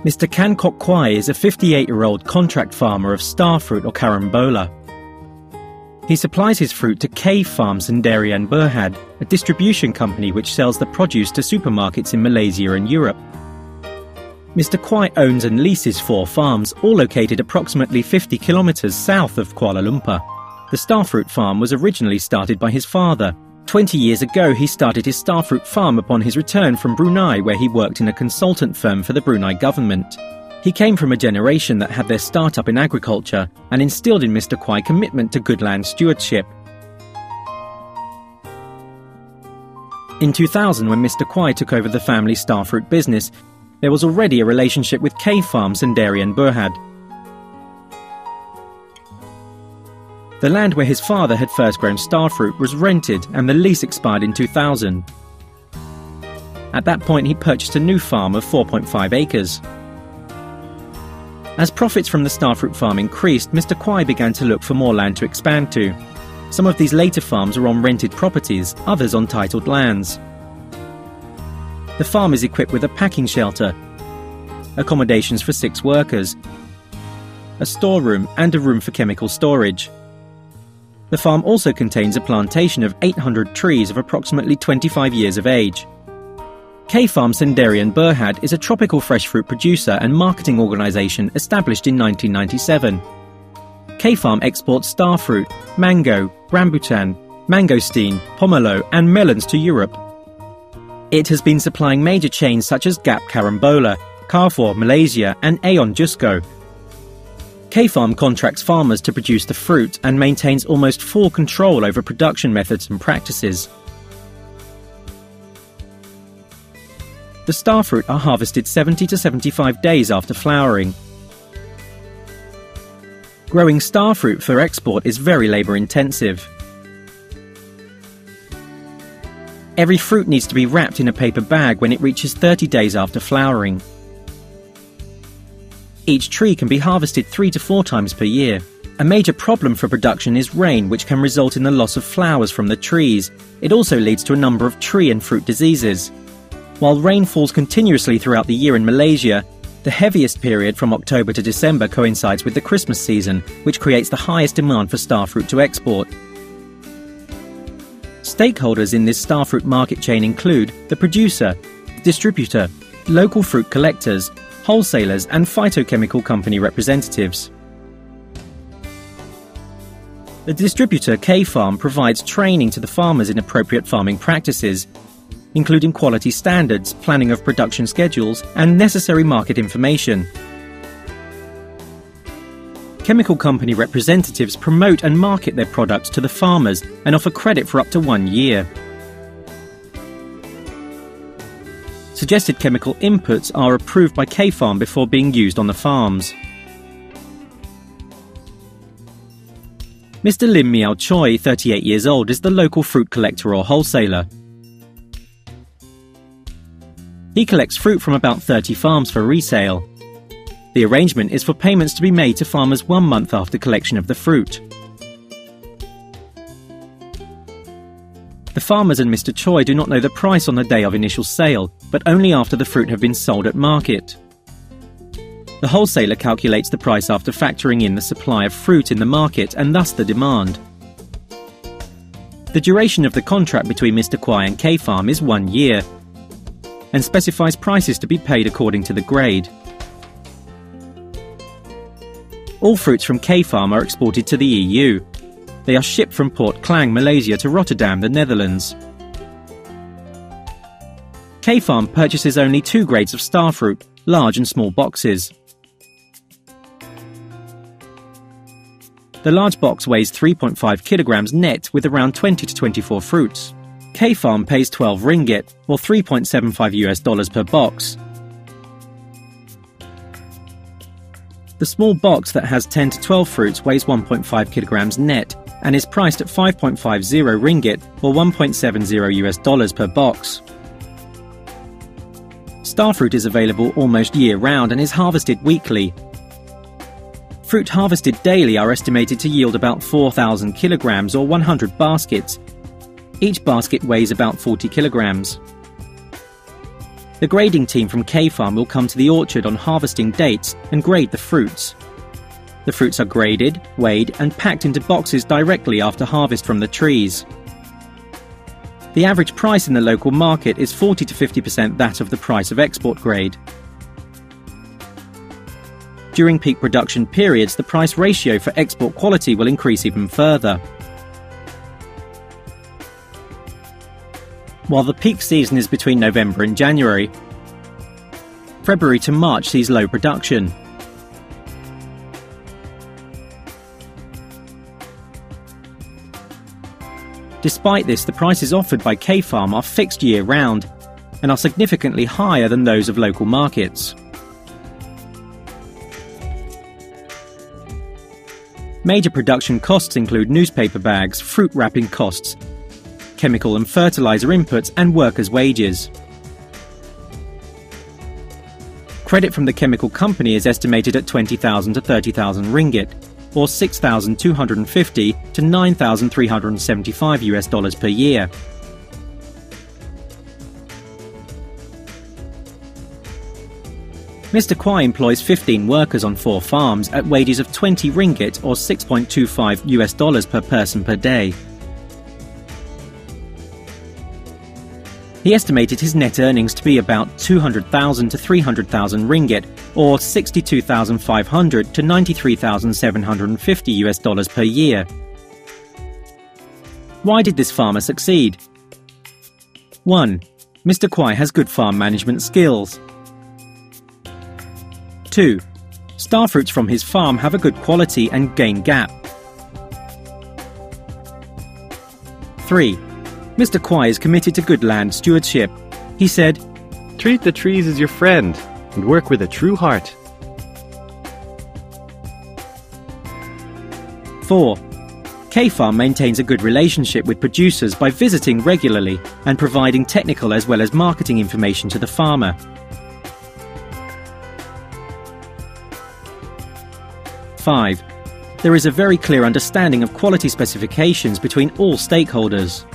Mr. Kan Kok Kwai is a 58-year-old contract farmer of starfruit or carambola. He supplies his fruit to K Farm Sendirian Berhad, a distribution company which sells the produce to supermarkets in Malaysia and Europe. Mr. Kwai owns and leases 4 farms, all located approximately 50 kilometres south of Kuala Lumpur. The starfruit farm was originally started by his father. 20 years ago, he started his starfruit farm upon his return from Brunei, where he worked in a consultant firm for the Brunei government. He came from a generation that had their start-up in agriculture and instilled in Mr. Kwai commitment to good land stewardship. In 2000, when Mr. Kwai took over the family starfruit business, there was already a relationship with K Farm Sendirian Berhad. The land where his father had first grown starfruit was rented and the lease expired in 2000. At that point, he purchased a new farm of 4.5 acres. As profits from the starfruit farm increased, Mr. Kwai began to look for more land to expand to. Some of these later farms were on rented properties, others on titled lands. The farm is equipped with a packing shelter, accommodations for 6 workers, a storeroom and a room for chemical storage. The farm also contains a plantation of 800 trees of approximately 25 years of age. K Farm Sendirian Berhad is a tropical fresh fruit producer and marketing organisation established in 1997. K Farm exports starfruit, mango, rambutan, mangosteen, pomelo and melons to Europe. It has been supplying major chains such as Gap Carambola, Carrefour Malaysia and Aeon Jusco. K Farm contracts farmers to produce the fruit and maintains almost full control over production methods and practices. The starfruit are harvested 70 to 75 days after flowering. Growing starfruit for export is very labour-intensive. Every fruit needs to be wrapped in a paper bag when it reaches 30 days after flowering. Each tree can be harvested 3 to 4 times per year. A major problem for production is rain, which can result in the loss of flowers from the trees. It also leads to a number of tree and fruit diseases. While rain falls continuously throughout the year in Malaysia, the heaviest period from October to December coincides with the Christmas season, which creates the highest demand for starfruit to export. Stakeholders in this starfruit market chain include the producer, distributor, local fruit collectors, wholesalers and phytochemical company representatives. The distributor K Farm provides training to the farmers in appropriate farming practices, including quality standards, planning of production schedules, and necessary market information. Chemical company representatives promote and market their products to the farmers and offer credit for up to 1 year. Suggested chemical inputs are approved by K Farm before being used on the farms. Mr. Lim Miao Choi, 38 years old, is the local fruit collector or wholesaler. He collects fruit from about 30 farms for resale. The arrangement is for payments to be made to farmers 1 month after collection of the fruit. The farmers and Mr. Choi do not know the price on the day of initial sale, but only after the fruit have been sold at market. The wholesaler calculates the price after factoring in the supply of fruit in the market and thus the demand. The duration of the contract between Mr. Kwai and K Farm is 1 year, and specifies prices to be paid according to the grade. All fruits from K Farm are exported to the EU. They are shipped from Port Klang, Malaysia to Rotterdam, the Netherlands. K Farm purchases only 2 grades of starfruit, large and small boxes. The large box weighs 3.5 kilograms net with around 20 to 24 fruits. K Farm pays 12 ringgit, or $3.75 per box. The small box that has 10 to 12 fruits weighs 1.5 kilograms net and is priced at 5.50 ringgit, or $1.70 per box. Starfruit is available almost year-round and is harvested weekly. Fruit harvested daily are estimated to yield about 4,000 kilograms or 100 baskets. Each basket weighs about 40 kilograms. The grading team from K Farm will come to the orchard on harvesting dates and grade the fruits. The fruits are graded, weighed and packed into boxes directly after harvest from the trees. The average price in the local market is 40 to 50% that of the price of export grade. During peak production periods, the price ratio for export quality will increase even further. While the peak season is between November and January, February to March sees low production. Despite this, the prices offered by K Farm are fixed year-round and are significantly higher than those of local markets. Major production costs include newspaper bags, fruit wrapping costs, chemical and fertilizer inputs, and workers' wages. Credit from the chemical company is estimated at 20,000 to 30,000 ringgit, or 6,250 to 9,375 US dollars per year. Mr. Kwai employs 15 workers on 4 farms at wages of 20 ringgit or 6.25 US dollars per person per day. He estimated his net earnings to be about 200,000 to 300,000 ringgit or 62,500 to 93,750 US dollars per year. Why did this farmer succeed? 1. Mr. Kwai has good farm management skills. 2. Star fruits from his farm have a good quality and gain gap. 3. Mr. Kwai is committed to good land stewardship. He said, "Treat the trees as your friend and work with a true heart." 4. K Farm maintains a good relationship with producers by visiting regularly and providing technical as well as marketing information to the farmer. 5. There is a very clear understanding of quality specifications between all stakeholders.